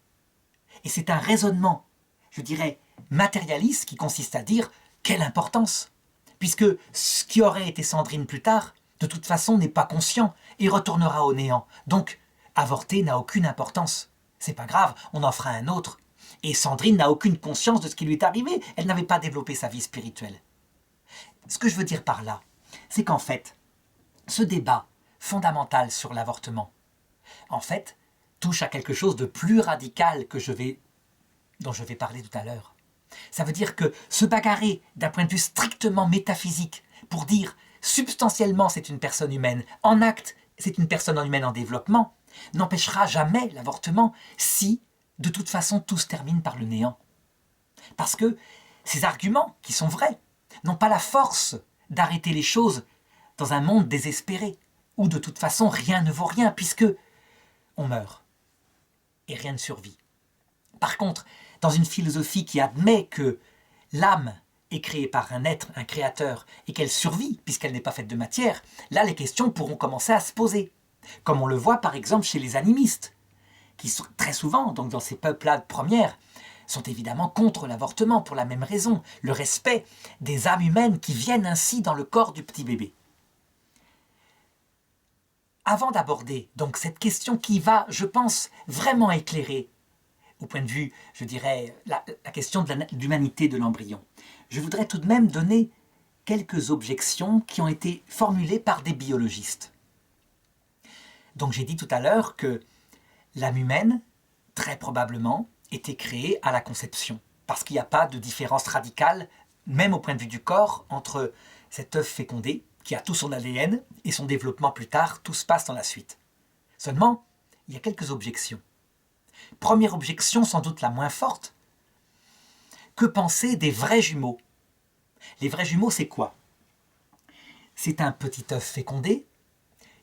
Et c'est un raisonnement, je dirais, matérialiste qui consiste à dire quelle importance, puisque ce qui aurait été Sandrine plus tard, de toute façon n'est pas conscient et retournera au néant. Donc, avorter n'a aucune importance. C'est pas grave, on en fera un autre. Et Sandrine n'a aucune conscience de ce qui lui est arrivé, elle n'avait pas développé sa vie spirituelle. Ce que je veux dire par là, c'est qu'en fait, ce débat fondamental sur l'avortement, en fait, touche à quelque chose de plus radical dont je vais parler tout à l'heure. Ça veut dire que se bagarrer d'un point de vue strictement métaphysique pour dire substantiellement c'est une personne humaine, en acte c'est une personne humaine en développement, n'empêchera jamais l'avortement si, de toute façon, tout se termine par le néant. Parce que ces arguments, qui sont vrais, n'ont pas la force d'arrêter les choses dans un monde désespéré, où de toute façon rien ne vaut rien, puisque on meurt et rien ne survit. Par contre, dans une philosophie qui admet que l'âme est créée par un être, un créateur, et qu'elle survit, puisqu'elle n'est pas faite de matière, là les questions pourront commencer à se poser. Comme on le voit par exemple chez les animistes, qui sont très souvent, donc dans ces peuples-là de première, sont évidemment contre l'avortement pour la même raison, le respect des âmes humaines qui viennent ainsi dans le corps du petit bébé. Avant d'aborder donc cette question qui va, je pense, vraiment éclairer, au point de vue, je dirais, la question de l'humanité de l'embryon, je voudrais tout de même donner quelques objections qui ont été formulées par des biologistes. Donc j'ai dit tout à l'heure que l'âme humaine, très probablement, était créée à la conception, parce qu'il n'y a pas de différence radicale, même au point de vue du corps, entre cet œuf fécondé, qui a tout son ADN, et son développement plus tard, tout se passe dans la suite. Seulement, il y a quelques objections. Première objection, sans doute la moins forte. Que penser des vrais jumeaux? Les vrais jumeaux, c'est quoi? C'est un petit œuf fécondé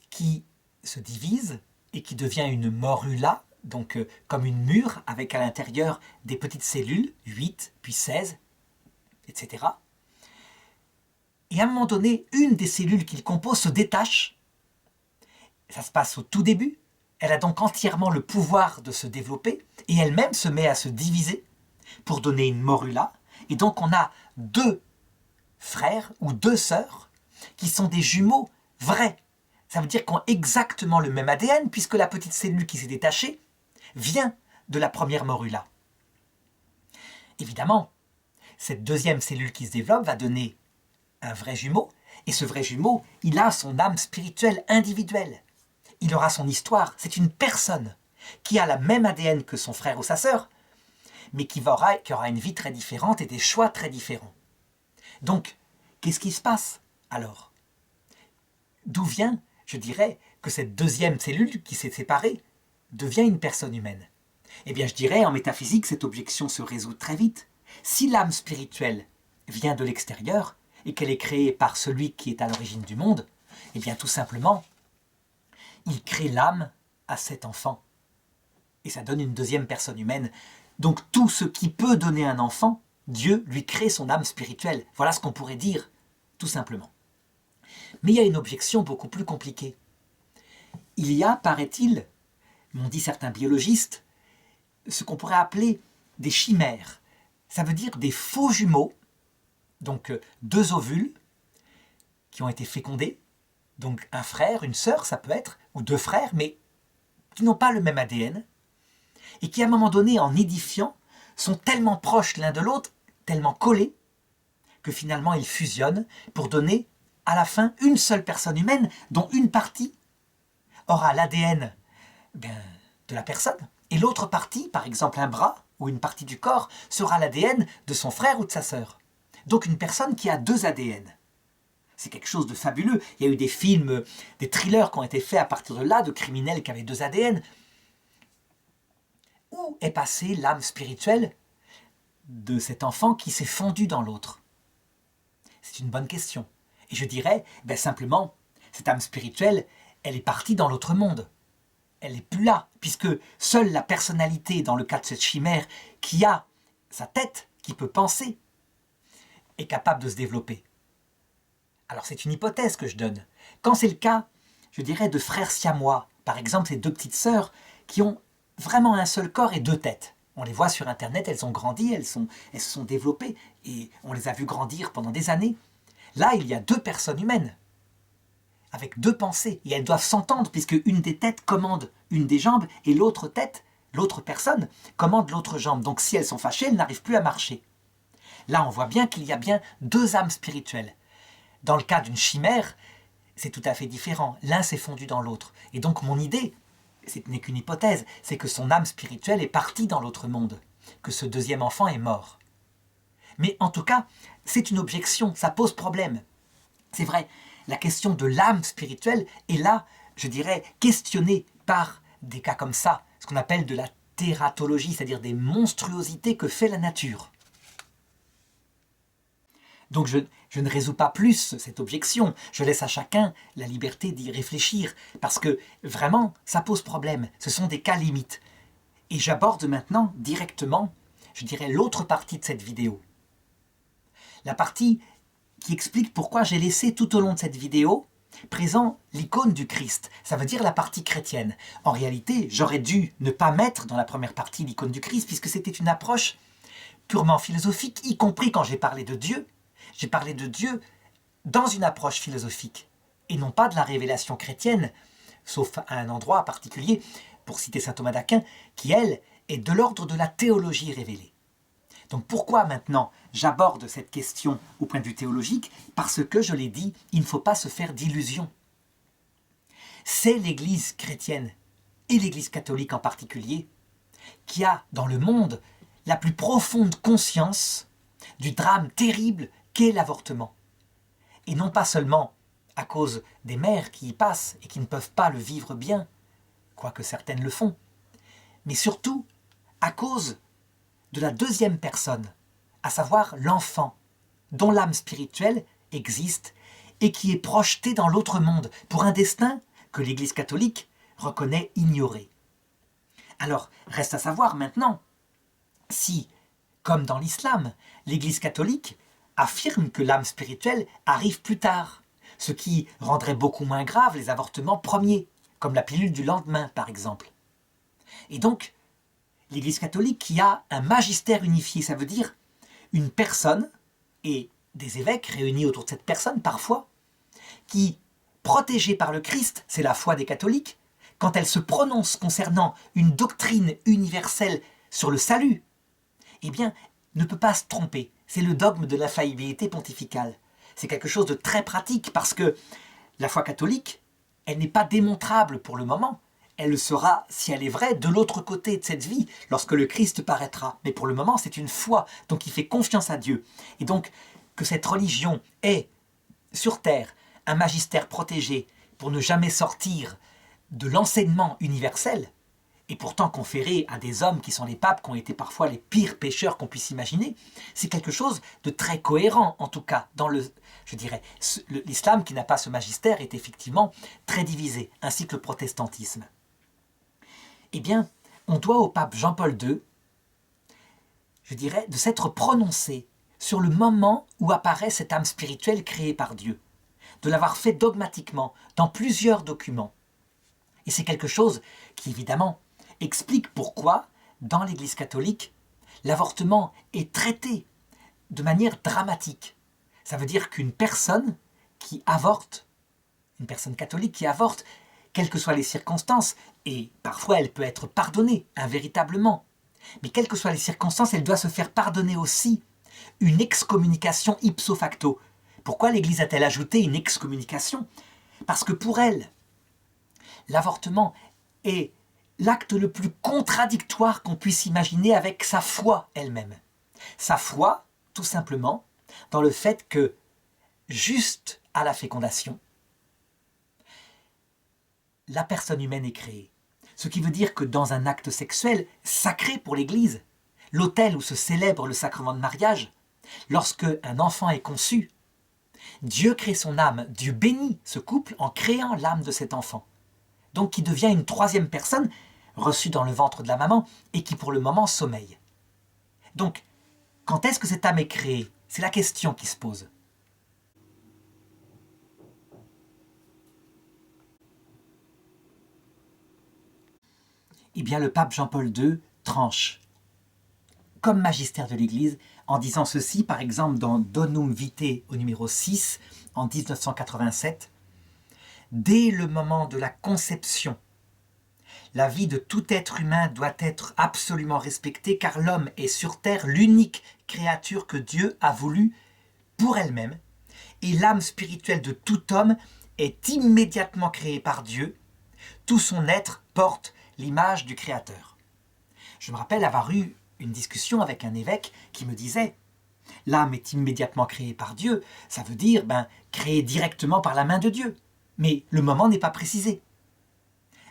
qui se divise et qui devient une morula, donc comme une mûre avec à l'intérieur des petites cellules, 8, puis 16, etc. Et à un moment donné, une des cellules qu'il compose se détache. Ça se passe au tout début. Elle a donc entièrement le pouvoir de se développer et elle-même se met à se diviser pour donner une morula. Et donc on a deux frères ou deux sœurs qui sont des jumeaux vrais. Ça veut dire qu'ils ont exactement le même ADN puisque la petite cellule qui s'est détachée vient de la première morula. Évidemment, cette deuxième cellule qui se développe va donner un vrai jumeau, et ce vrai jumeau, il a son âme spirituelle individuelle. Il aura son histoire, c'est une personne qui a la même ADN que son frère ou sa sœur, mais qui aura une vie très différente et des choix très différents. Donc, qu'est-ce qui se passe alors? D'où vient, je dirais, que cette deuxième cellule qui s'est séparée devient une personne humaine? Eh bien, je dirais, en métaphysique, cette objection se résout très vite. Si l'âme spirituelle vient de l'extérieur, et qu'elle est créée par celui qui est à l'origine du monde, eh bien, tout simplement, il crée l'âme à cet enfant. Et ça donne une deuxième personne humaine. Donc, tout ce qui peut donner un enfant, Dieu lui crée son âme spirituelle. Voilà ce qu'on pourrait dire, tout simplement. Mais il y a une objection beaucoup plus compliquée. Il y a, paraît-il, m'ont dit certains biologistes, ce qu'on pourrait appeler des chimères. Ça veut dire des faux jumeaux, donc deux ovules qui ont été fécondés, donc un frère, une sœur, ça peut être, ou deux frères, mais qui n'ont pas le même ADN, et qui à un moment donné, en nidifiant, sont tellement proches l'un de l'autre, tellement collés, que finalement ils fusionnent pour donner à la fin une seule personne humaine, dont une partie aura l'ADN de la personne, et l'autre partie, par exemple un bras ou une partie du corps, sera l'ADN de son frère ou de sa sœur. Donc une personne qui a deux ADN. C'est quelque chose de fabuleux. Il y a eu des films, des thrillers qui ont été faits à partir de là, de criminels qui avaient deux ADN. Où est passée l'âme spirituelle de cet enfant qui s'est fondu dans l'autre? C'est une bonne question. Et je dirais, simplement, cette âme spirituelle, elle est partie dans l'autre monde. Elle n'est plus là, puisque seule la personnalité, dans le cas de cette chimère, qui a sa tête, qui peut penser, est capable de se développer. Alors c'est une hypothèse que je donne. Quand c'est le cas, je dirais, de frères siamois, par exemple ces deux petites sœurs qui ont vraiment un seul corps et deux têtes. On les voit sur Internet, elles ont grandi, elles se sont développées, et on les a vues grandir pendant des années. Là, il y a deux personnes humaines, avec deux pensées, et elles doivent s'entendre, puisque une des têtes commande une des jambes, et l'autre tête, l'autre personne, commande l'autre jambe. Donc si elles sont fâchées, elles n'arrivent plus à marcher. Là, on voit bien qu'il y a bien deux âmes spirituelles. Dans le cas d'une chimère, c'est tout à fait différent. L'un s'est fondu dans l'autre. Et donc mon idée, ce n'est qu'une hypothèse, c'est que son âme spirituelle est partie dans l'autre monde, que ce deuxième enfant est mort. Mais en tout cas, c'est une objection, ça pose problème. C'est vrai, la question de l'âme spirituelle est là, je dirais, questionnée par des cas comme ça, ce qu'on appelle de la tératologie, c'est-à-dire des monstruosités que fait la nature. Donc je ne résous pas plus cette objection, je laisse à chacun la liberté d'y réfléchir, parce que vraiment, ça pose problème, ce sont des cas limites. Et j'aborde maintenant directement, je dirais, l'autre partie de cette vidéo. La partie qui explique pourquoi j'ai laissé tout au long de cette vidéo présent l'icône du Christ, ça veut dire la partie chrétienne. En réalité, j'aurais dû ne pas mettre dans la première partie l'icône du Christ, puisque c'était une approche purement philosophique, y compris quand j'ai parlé de Dieu. J'ai parlé de Dieu dans une approche philosophique, et non pas de la révélation chrétienne, sauf à un endroit particulier, pour citer saint Thomas d'Aquin, qui, elle, est de l'ordre de la théologie révélée. Donc pourquoi maintenant j'aborde cette question au point de vue théologique? Parce que, je l'ai dit, il ne faut pas se faire d'illusions. C'est l'Église chrétienne, et l'Église catholique en particulier, qui a dans le monde la plus profonde conscience du drame terrible qu'est l'avortement. Et non pas seulement à cause des mères qui y passent et qui ne peuvent pas le vivre bien, quoique certaines le font, mais surtout à cause de la deuxième personne, à savoir l'enfant, dont l'âme spirituelle existe et qui est projetée dans l'autre monde pour un destin que l'Église catholique reconnaît ignoré. Alors, reste à savoir maintenant si, comme dans l'islam, l'Église catholique affirme que l'âme spirituelle arrive plus tard, ce qui rendrait beaucoup moins grave les avortements premiers, comme la pilule du lendemain par exemple. Et donc, l'Église catholique qui a un magistère unifié, ça veut dire une personne et des évêques réunis autour de cette personne parfois, qui, protégés par le Christ, c'est la foi des catholiques, quand elle se prononce concernant une doctrine universelle sur le salut, eh bien, ne peut pas se tromper. C'est le dogme de l'infaillibilité pontificale. C'est quelque chose de très pratique parce que la foi catholique, elle n'est pas démontrable pour le moment. Elle le sera, si elle est vraie, de l'autre côté de cette vie, lorsque le Christ paraîtra. Mais pour le moment, c'est une foi, donc il fait confiance à Dieu. Et donc, que cette religion ait, sur terre, un magistère protégé pour ne jamais sortir de l'enseignement universel, et pourtant conféré à des hommes qui sont les papes, qui ont été parfois les pires pécheurs qu'on puisse imaginer, c'est quelque chose de très cohérent, en tout cas, dans l'islam qui n'a pas ce magistère est effectivement très divisé, ainsi que le protestantisme. Eh bien, on doit au pape Jean-Paul II, je dirais, de s'être prononcé sur le moment où apparaît cette âme spirituelle créée par Dieu, de l'avoir fait dogmatiquement dans plusieurs documents. Et c'est quelque chose qui, évidemment, explique pourquoi, dans l'Église catholique, l'avortement est traité de manière dramatique. Ça veut dire qu'une personne qui avorte, une personne catholique qui avorte, quelles que soient les circonstances, et parfois elle peut être pardonnée, invéritablement, mais quelles que soient les circonstances, elle doit se faire pardonner aussi une excommunication ipso facto. Pourquoi l'Église a-t-elle ajouté une excommunication? Parce que pour elle, l'avortement est l'acte le plus contradictoire qu'on puisse imaginer avec sa foi elle-même. Sa foi, tout simplement, dans le fait que, juste à la fécondation, la personne humaine est créée. Ce qui veut dire que dans un acte sexuel sacré pour l'Église, l'autel où se célèbre le sacrement de mariage, lorsque un enfant est conçu, Dieu crée son âme, Dieu bénit ce couple en créant l'âme de cet enfant. Donc qui devient une troisième personne, reçue dans le ventre de la maman, et qui pour le moment sommeille. Donc, quand est-ce que cette âme est créée? C'est la question qui se pose. Eh bien, le pape Jean-Paul II tranche, comme magistère de l'Église, en disant ceci, par exemple dans Donum Vitae au numéro 6, en 1987, « Dès le moment de la conception, la vie de tout être humain doit être absolument respectée car l'homme est sur terre l'unique créature que Dieu a voulu pour elle-même et l'âme spirituelle de tout homme est immédiatement créée par Dieu. Tout son être porte l'image du Créateur. » Je me rappelle avoir eu une discussion avec un évêque qui me disait « L'âme est immédiatement créée par Dieu, ça veut dire créée directement par la main de Dieu. Mais le moment n'est pas précisé. »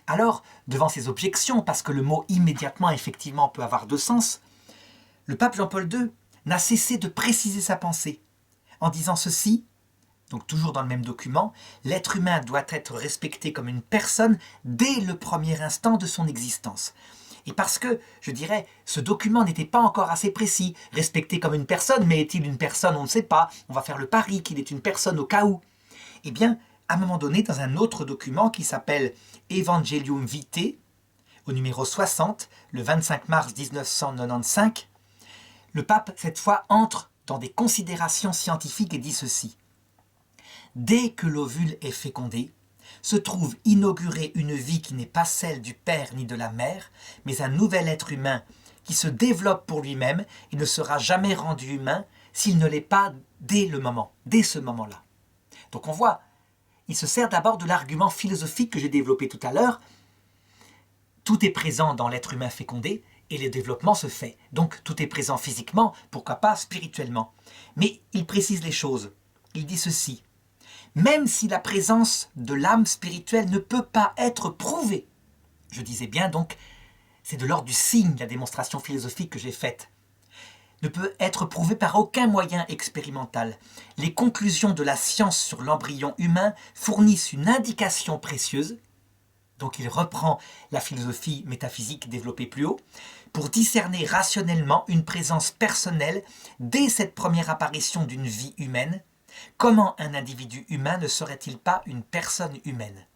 Alors, devant ces objections, parce que le mot « immédiatement » effectivement peut avoir deux sens, le pape Jean-Paul II n'a cessé de préciser sa pensée, en disant ceci, donc toujours dans le même document, l'être humain doit être respecté comme une personne dès le premier instant de son existence. Et parce que, je dirais, ce document n'était pas encore assez précis, respecté comme une personne, mais est-il une personne, on ne sait pas, on va faire le pari qu'il est une personne au cas où. Eh bien, à un moment donné, dans un autre document qui s'appelle Evangelium Vitae, au numéro 60, le 25 mars 1995, le pape, cette fois, entre dans des considérations scientifiques et dit ceci. Dès que l'ovule est fécondé, se trouve inaugurée une vie qui n'est pas celle du père ni de la mère, mais un nouvel être humain qui se développe pour lui-même et ne sera jamais rendu humain s'il ne l'est pas dès ce moment-là. Donc on voit, il se sert d'abord de l'argument philosophique que j'ai développé tout à l'heure. Tout est présent dans l'être humain fécondé et le développement se fait. Donc tout est présent physiquement, pourquoi pas spirituellement. Mais il précise les choses. Il dit ceci. Même si la présence de l'âme spirituelle ne peut pas être prouvée. Je disais bien donc, c'est de l'ordre du signe, la démonstration philosophique que j'ai faite. Ne peut être prouvée par aucun moyen expérimental. Les conclusions de la science sur l'embryon humain fournissent une indication précieuse, donc il reprend la philosophie métaphysique développée plus haut, pour discerner rationnellement une présence personnelle dès cette première apparition d'une vie humaine. Comment un individu humain ne serait-il pas une personne humaine?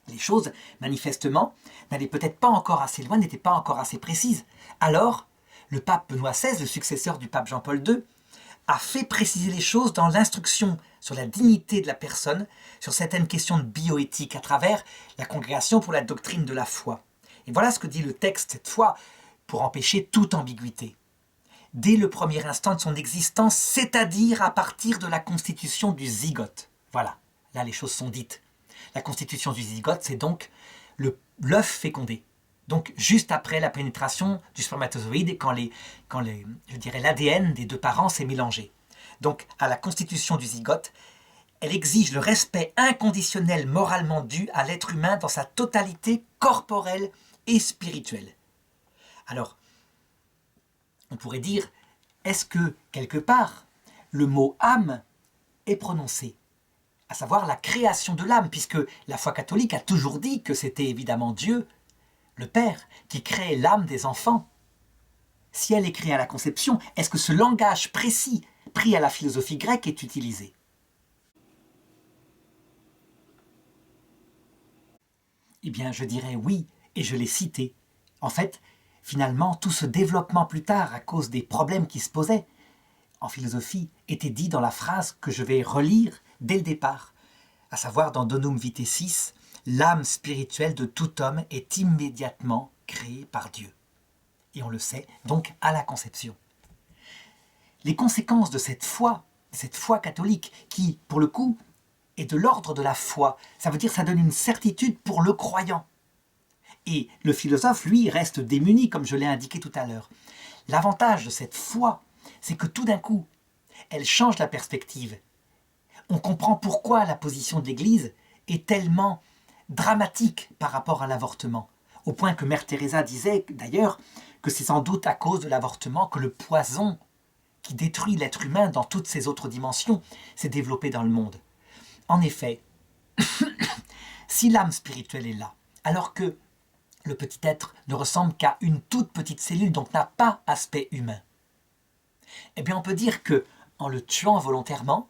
Les choses, manifestement, n'allaient peut-être pas encore assez loin, n'étaient pas encore assez précises. Alors, le pape Benoît XVI, le successeur du pape Jean-Paul II, a fait préciser les choses dans l'instruction sur la dignité de la personne, sur certaines questions de bioéthique à travers la Congrégation pour la doctrine de la foi. Et voilà ce que dit le texte cette fois pour empêcher toute ambiguïté. Dès le premier instant de son existence, c'est-à-dire à partir de la constitution du zygote. Voilà, là les choses sont dites. La constitution du zygote, c'est donc l'œuf fécondé. Donc juste après la pénétration du spermatozoïde, quand l'ADN des deux parents s'est mélangé. Donc à la constitution du zygote, elle exige le respect inconditionnel moralement dû à l'être humain dans sa totalité corporelle et spirituelle. Alors, on pourrait dire, est-ce que, quelque part, le mot âme est prononcé? À savoir la création de l'âme, puisque la foi catholique a toujours dit que c'était évidemment Dieu, le Père, qui crée l'âme des enfants. Si elle est créée à la conception, est-ce que ce langage précis, pris à la philosophie grecque, est utilisé? Eh bien, je dirais oui, et je l'ai cité. En fait, finalement, tout ce développement plus tard, à cause des problèmes qui se posaient, en philosophie, était dit dans la phrase que je vais relire dès le départ, à savoir dans Donum Vitae 6, l'âme spirituelle de tout homme est immédiatement créée par Dieu. Et on le sait, donc à la conception. Les conséquences de cette foi catholique, qui, pour le coup, est de l'ordre de la foi, ça veut dire que ça donne une certitude pour le croyant. Et le philosophe, lui, reste démuni, comme je l'ai indiqué tout à l'heure. L'avantage de cette foi, c'est que tout d'un coup, elle change la perspective. On comprend pourquoi la position de l'Église est tellement dramatique par rapport à l'avortement. Au point que Mère Teresa disait, d'ailleurs, que c'est sans doute à cause de l'avortement que le poison qui détruit l'être humain dans toutes ses autres dimensions s'est développé dans le monde. En effet, si l'âme spirituelle est là, alors que le petit être ne ressemble qu'à une toute petite cellule, donc n'a pas aspect humain, eh bien on peut dire que, en le tuant volontairement,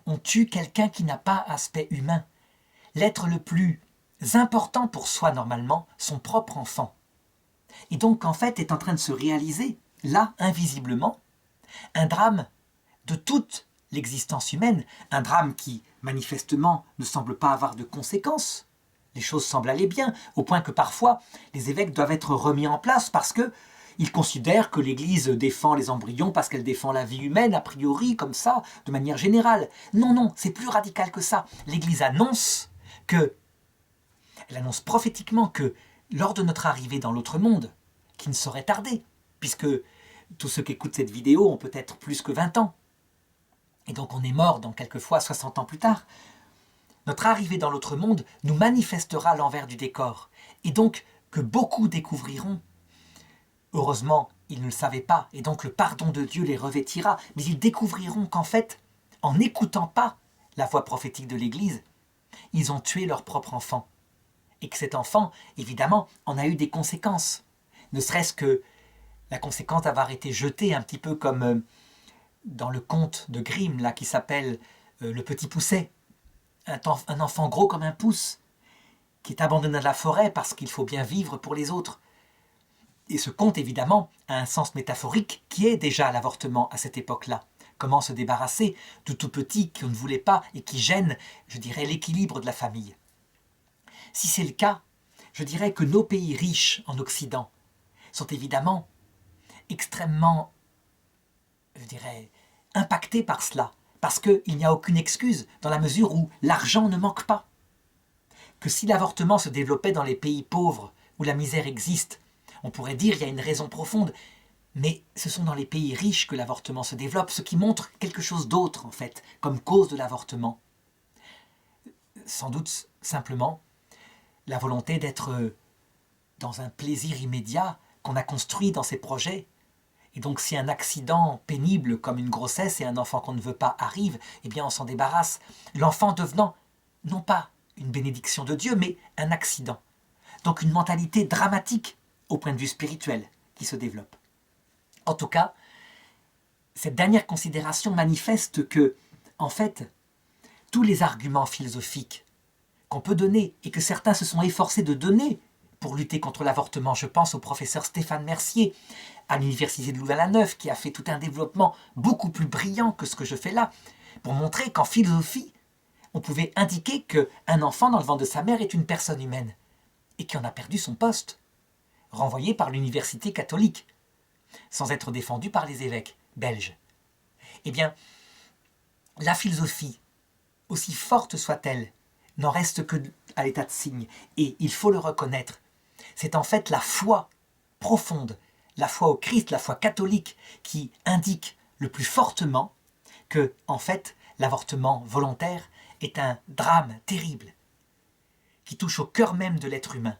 on tue quelqu'un qui n'a pas aspect humain. L'être le plus important pour soi normalement, son propre enfant. Et donc en fait est en train de se réaliser, là, invisiblement, un drame de toute l'existence humaine, un drame qui, manifestement, ne semble pas avoir de conséquences. Les choses semblent aller bien, au point que parfois, les évêques doivent être remis en place parce qu'ils considèrent que l'Église défend les embryons parce qu'elle défend la vie humaine, a priori, comme ça, de manière générale. Non, non, c'est plus radical que ça. L'Église annonce elle annonce prophétiquement que, lors de notre arrivée dans l'autre monde, qui ne saurait tarder, puisque tous ceux qui écoutent cette vidéo ont peut-être plus que 20 ans, et donc on est mort dans quelquefois 60 ans plus tard, notre arrivée dans l'autre monde nous manifestera l'envers du décor, et donc que beaucoup découvriront, heureusement ils ne le savaient pas, et donc le pardon de Dieu les revêtira, mais ils découvriront qu'en fait, en n'écoutant pas la voix prophétique de l'Église, ils ont tué leur propre enfant. Et que cet enfant, évidemment, en a eu des conséquences. Ne serait-ce que la conséquence d'avoir été jeté un petit peu comme dans le conte de Grimm, là, qui s'appelle Le Petit Pousset. Un enfant gros comme un pouce, qui est abandonné dans la forêt parce qu'il faut bien vivre pour les autres. Et ce conte, évidemment, a un sens métaphorique qui est déjà l'avortement à cette époque-là. Comment se débarrasser du tout petit qu'on ne voulait pas et qui gêne, je dirais, l'équilibre de la famille. Si c'est le cas, je dirais que nos pays riches en Occident sont évidemment extrêmement, je dirais, impactés par cela, parce qu'il n'y a aucune excuse dans la mesure où l'argent ne manque pas. Que si l'avortement se développait dans les pays pauvres où la misère existe, on pourrait dire qu'il y a une raison profonde, mais ce sont dans les pays riches que l'avortement se développe, ce qui montre quelque chose d'autre en fait, comme cause de l'avortement. Sans doute simplement la volonté d'être dans un plaisir immédiat qu'on a construit dans ces projets. Et donc si un accident pénible comme une grossesse et un enfant qu'on ne veut pas arrive, eh bien on s'en débarrasse, l'enfant devenant non pas une bénédiction de Dieu, mais un accident. Donc une mentalité dramatique au point de vue spirituel qui se développe. En tout cas, cette dernière considération manifeste que, en fait, tous les arguments philosophiques qu'on peut donner et que certains se sont efforcés de donner pour lutter contre l'avortement, je pense au professeur Stéphane Mercier à l'université de Louvain-la-Neuve qui a fait tout un développement beaucoup plus brillant que ce que je fais là, pour montrer qu'en philosophie, on pouvait indiquer qu'un enfant dans le ventre de sa mère est une personne humaine et qui en a perdu son poste, renvoyé par l'université catholique, sans être défendu par les évêques belges. Eh bien, la philosophie, aussi forte soit-elle, n'en reste que à l'état de signe, et il faut le reconnaître. C'est en fait la foi profonde, la foi au Christ, la foi catholique, qui indique le plus fortement que, en fait, l'avortement volontaire est un drame terrible, qui touche au cœur même de l'être humain,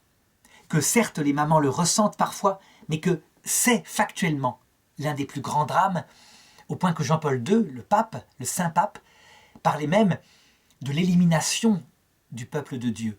que certes les mamans le ressentent parfois, mais que c'est factuellement l'un des plus grands drames, au point que Jean-Paul II, le pape, le saint pape, parlait même de l'élimination du peuple de Dieu.